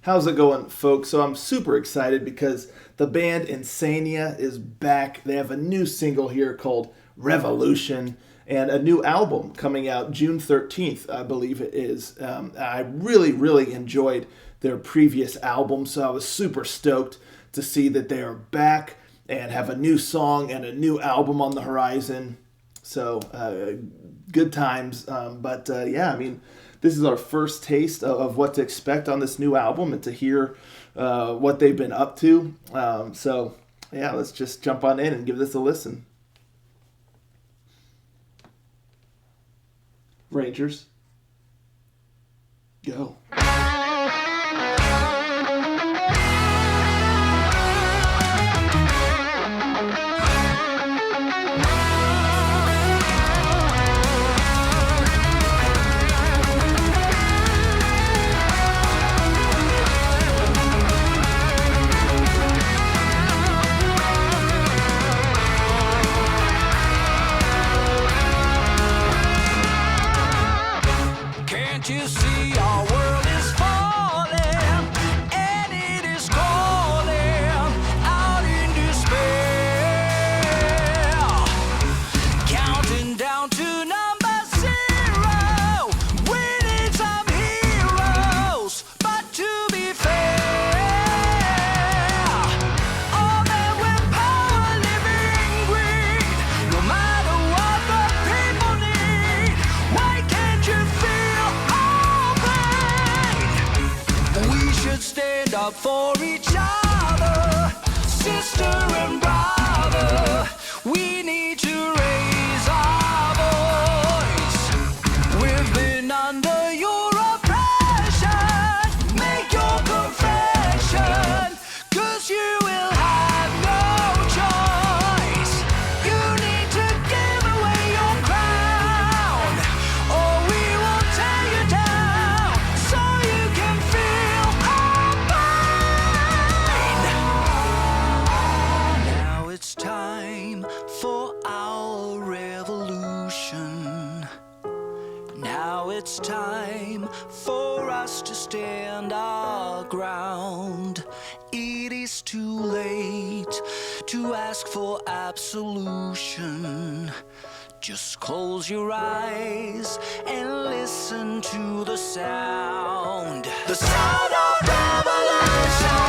How's it going, folks? So I'm super excited because the band Insania is back. They have a new single here called Revolution and a new album coming out June 13th, I believe it is. I really enjoyed their previous album, so I was super stoked to see that they are back and have a new song and a new album on the horizon. So good times. Yeah, I mean, this is our first taste of what to expect on this new album and to hear what they've been up to. Yeah, let's just jump on in and give this a listen. Rangers, go. Can't you see our world is falling and it is calling out in despair, counting down to number zero. We need some heroes, but to be fair, all men with power live in greed. No matter what the people need, why can't you feel our pain? We should stand up for each other, sister and brother. We need to raise our voice. We've been under your oppression. Make your confession, 'cause you will have no choice. You need to give away your crown, or we will tear you down, so you can feel our pain. Now it's time for our revolution. Now it's time for us to stand our ground. It is too late to ask for absolution. Just close your eyes and listen to the sound. The sound of revolution.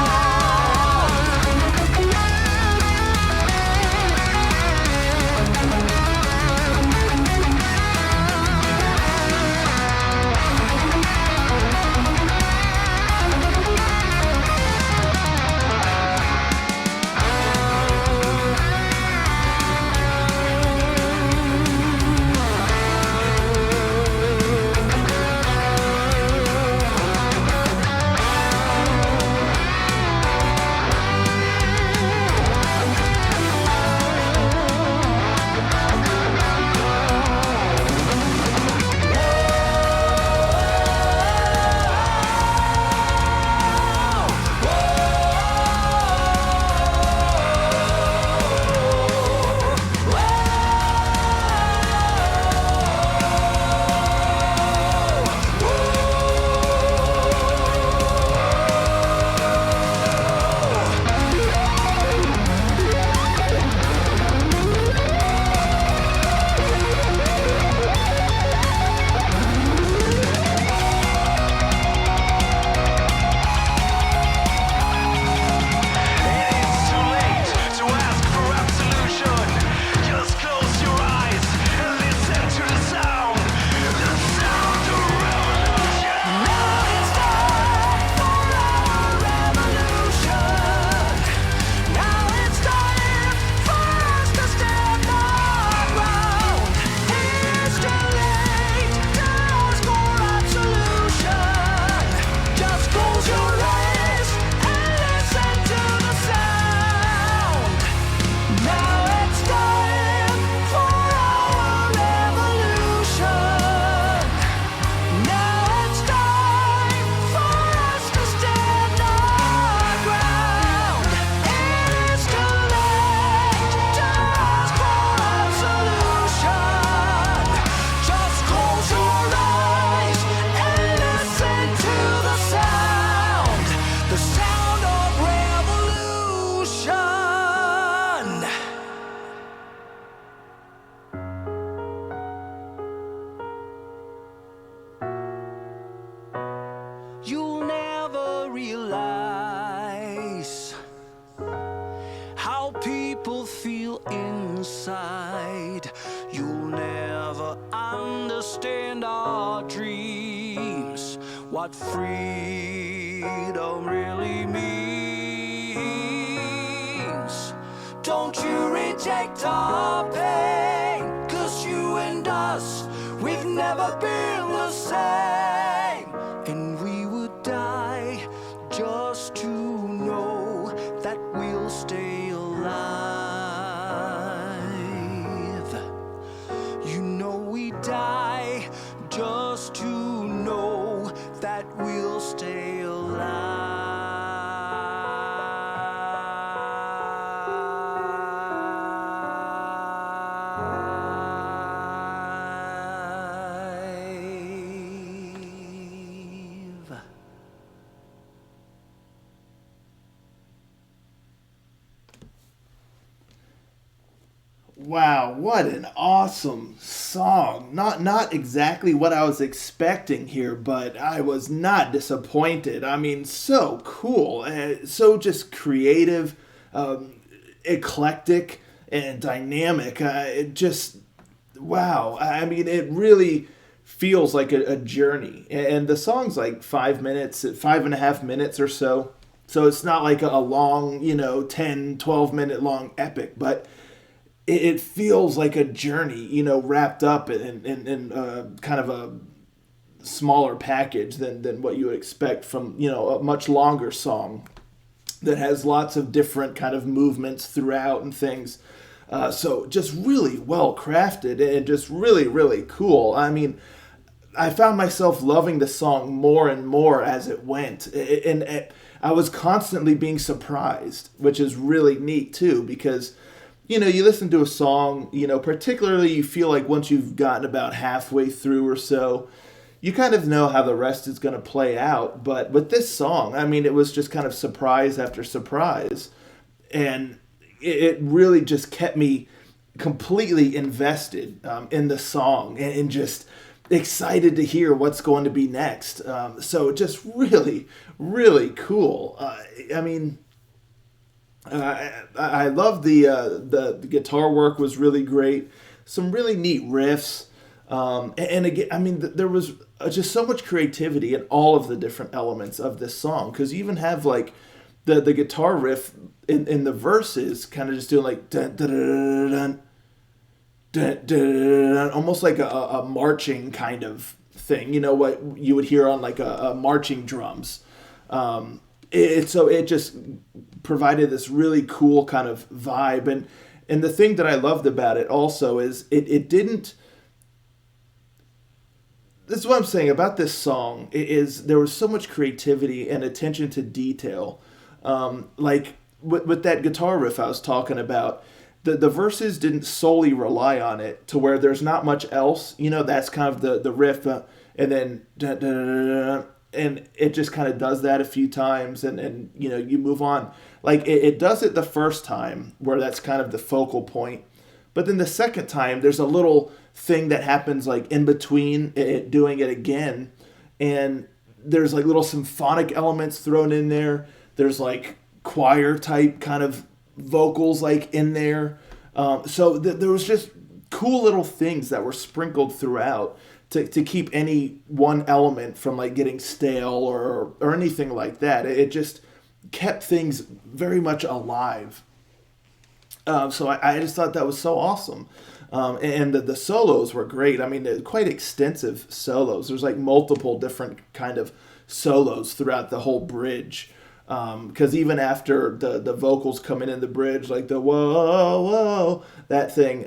realize how people feel inside. You'll never understand our dreams, what freedom really means. Don't you reject our pain, 'cause you and us, we've never been the same. And we would die just to know that we'll stay alive. You know we die just to know that we'll stay alive. Wow, what an awesome song. Not exactly what I was expecting here, but I was not disappointed. I mean, so cool. So just creative, eclectic, and dynamic. It just, wow. I mean, it really feels like a journey. And the song's like 5 minutes, 5.5 minutes or so. So it's not like a long, 10, 12 minute long epic, but it feels like a journey, wrapped up in kind of a smaller package than what you would expect from, a much longer song that has lots of different kind of movements throughout and things. So just really well crafted and just really, really cool. I mean, I found myself loving the song more and more as it went. And I was constantly being surprised, which is really neat too, because you listen to a song, particularly you feel like once you've gotten about halfway through or so, you kind of know how the rest is going to play out. But with this song, I mean, it was just kind of surprise after surprise. And it really just kept me completely invested in the song and just excited to hear what's going to be next. So just really, really cool. I mean, I love the guitar work was really great. Some really neat riffs. And again, I mean, there was just so much creativity in all of the different elements of this song. Because you even have like the guitar riff in the verses kind of just doing like dun, dun, dun, dun, dun, dun, dun, almost like a marching kind of thing. You know what you would hear on like a marching drums. It just provided this really cool kind of vibe, and the thing that I loved about it also is it didn't. This is what I'm saying about this song is there was so much creativity and attention to detail, like with that guitar riff I was talking about. The verses didn't solely rely on it to where there's not much else. That's kind of the riff, and then. Dun, dun, dun, dun, dun, and it just kind of does that a few times and you move on. Like it does it the first time where that's kind of the focal point. But then the second time there's a little thing that happens like in between it doing it again. And there's like little symphonic elements thrown in there. There's like choir type kind of vocals like in there. So there was just cool little things that were sprinkled throughout to keep any one element from like getting stale or anything like that. It just kept things very much alive. So I just thought that was so awesome. And the solos were great. I mean, they're quite extensive solos. There's like multiple different kind of solos throughout the whole bridge. Because even after the vocals coming in the bridge, like the whoa, whoa, that thing,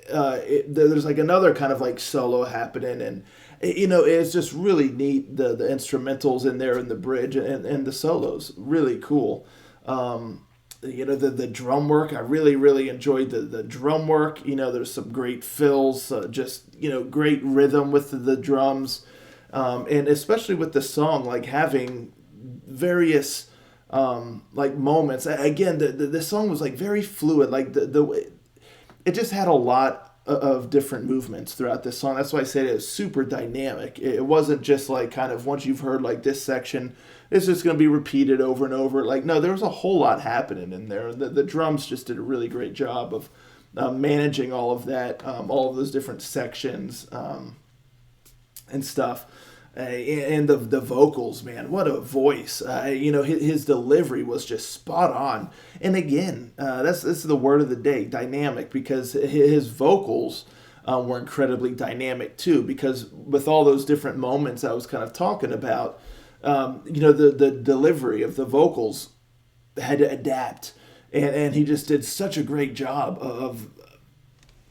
there's like another kind of like solo happening, and it's just really neat, the instrumentals in there in the bridge and the solos, really cool. The drum work, I really enjoyed the drum work. There's some great fills, just great rhythm with the drums, and especially with the song, like having various like moments. Again, the song was like very fluid, like the it just had a lot of different movements throughout this song. That's why I said it was super dynamic. It wasn't just like kind of once you've heard like this section, it's just going to be repeated over and over. Like, no, there was a whole lot happening in there. The drums just did a really great job of managing all of that, all of those different sections and stuff. And the vocals, man, what a voice. His delivery was just spot on. And again, that's the word of the day, dynamic, because his vocals were incredibly dynamic too, because with all those different moments I was kind of talking about, the delivery of the vocals had to adapt. And he just did such a great job of,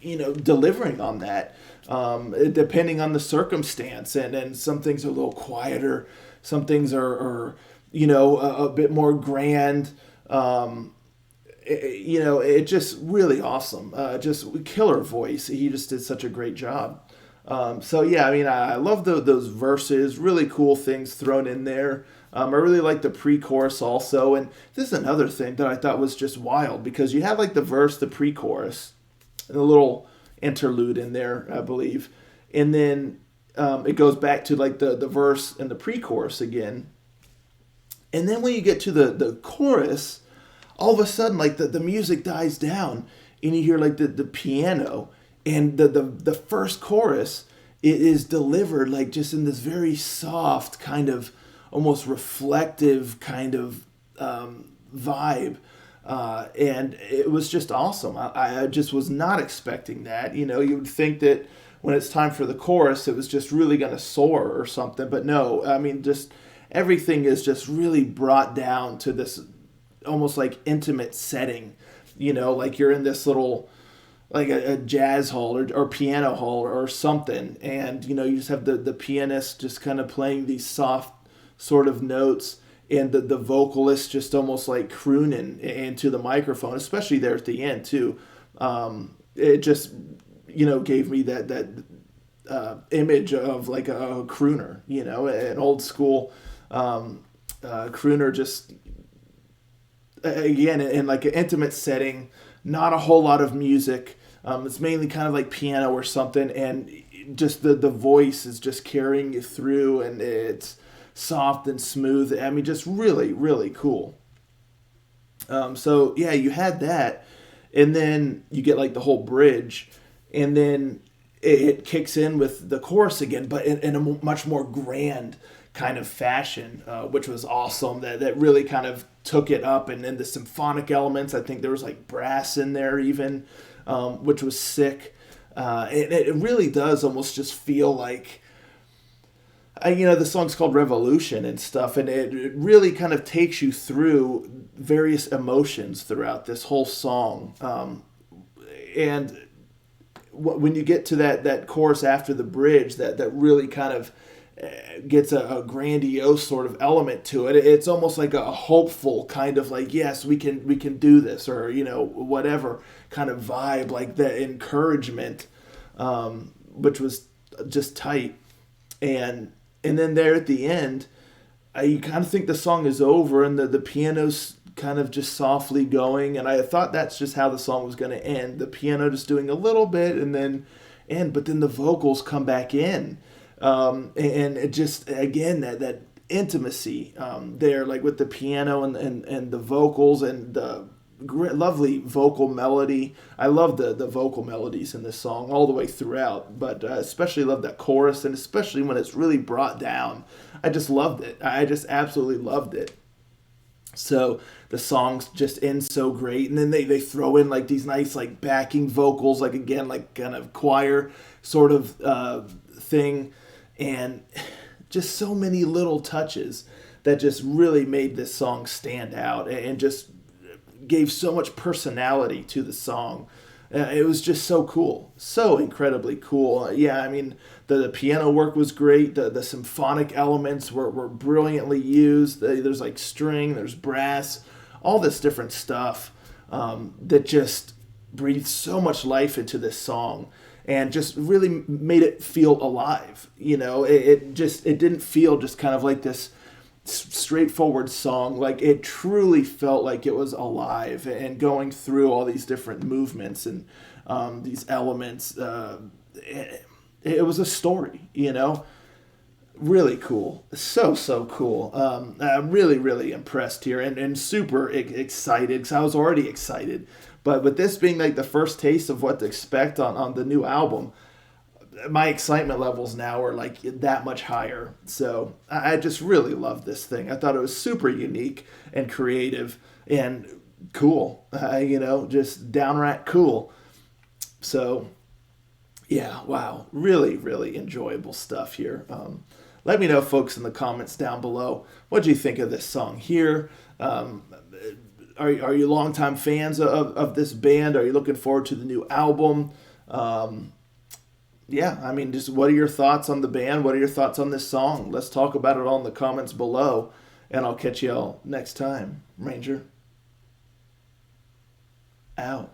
delivering on that. Depending on the circumstance, and some things are a little quieter, some things are a bit more grand. It just really awesome. Just killer voice. He just did such a great job. I love those verses. Really cool things thrown in there. I really like the pre-chorus also, and this is another thing that I thought was just wild, because you have like the verse, the pre-chorus, and a little interlude in there, I believe, and then it goes back to like the verse and the pre-chorus again, and then when you get to the chorus, all of a sudden like the music dies down and you hear like the piano, and the first chorus, it is delivered like just in this very soft kind of almost reflective kind of vibe. And it was just awesome. I just was not expecting that. You would think that when it's time for the chorus, it was just really going to soar or something. But no, I mean, just everything is just really brought down to this almost like intimate setting. Like you're in this little, like a jazz hall or piano hall or something. And, you just have the pianist just kind of playing these soft sort of notes, and the vocalist just almost like crooning into the microphone, especially there at the end too. It just, gave me that image of like a crooner, an old school crooner, just again in like an intimate setting, not a whole lot of music. It's mainly kind of like piano or something, and just the voice is just carrying you through, and it's soft and smooth. I mean, just really, really cool. You had that, and then you get like the whole bridge, and then it kicks in with the chorus again, but in a much more grand kind of fashion, which was awesome. That really kind of took it up, and then the symphonic elements. I think there was like brass in there even, which was sick. It really does almost just feel like, the song's called Revolution and stuff, and it really kind of takes you through various emotions throughout this whole song. And when you get to that chorus after the bridge, that really kind of gets a grandiose sort of element to it. It's almost like a hopeful kind of like, yes, we can do this, or whatever kind of vibe, like the encouragement, which was just tight. And then there at the end, you kind of think the song is over, and the piano's kind of just softly going. And I thought that's just how the song was going to end. The piano just doing a little bit and then end, but then the vocals come back in. And it just, again, that intimacy there, like with the piano and the vocals and the lovely vocal melody. I love the vocal melodies in this song all the way throughout, but especially love that chorus, and especially when it's really brought down. I just loved it. I just absolutely loved it. So the songs just end so great, and then they throw in like these nice like backing vocals, like again like kind of choir sort of thing, and just so many little touches that just really made this song stand out and just gave so much personality to the song. It was just so cool, so incredibly cool. I mean, the piano work was great. The symphonic elements were brilliantly used. There's like string, there's brass, all this different stuff that just breathed so much life into this song and just really made it feel alive. It didn't feel just kind of like this straightforward song. Like, it truly felt like it was alive and going through all these different movements and these elements. It was a story, you know. Really cool. So cool. I'm really impressed here and super excited, because I was already excited. But with this being like the first taste of what to expect on the new album, my excitement levels now are like that much higher. So I just really love this thing. I thought it was super unique and creative and cool. Just downright cool. So yeah, wow. Really enjoyable stuff here. Let me know, folks, in the comments down below, what do you think of this song here? Are you longtime fans of this band? Are you looking forward to the new album? Yeah, I mean, just what are your thoughts on the band? What are your thoughts on this song? Let's talk about it all in the comments below, and I'll catch you all next time. Ranger, out.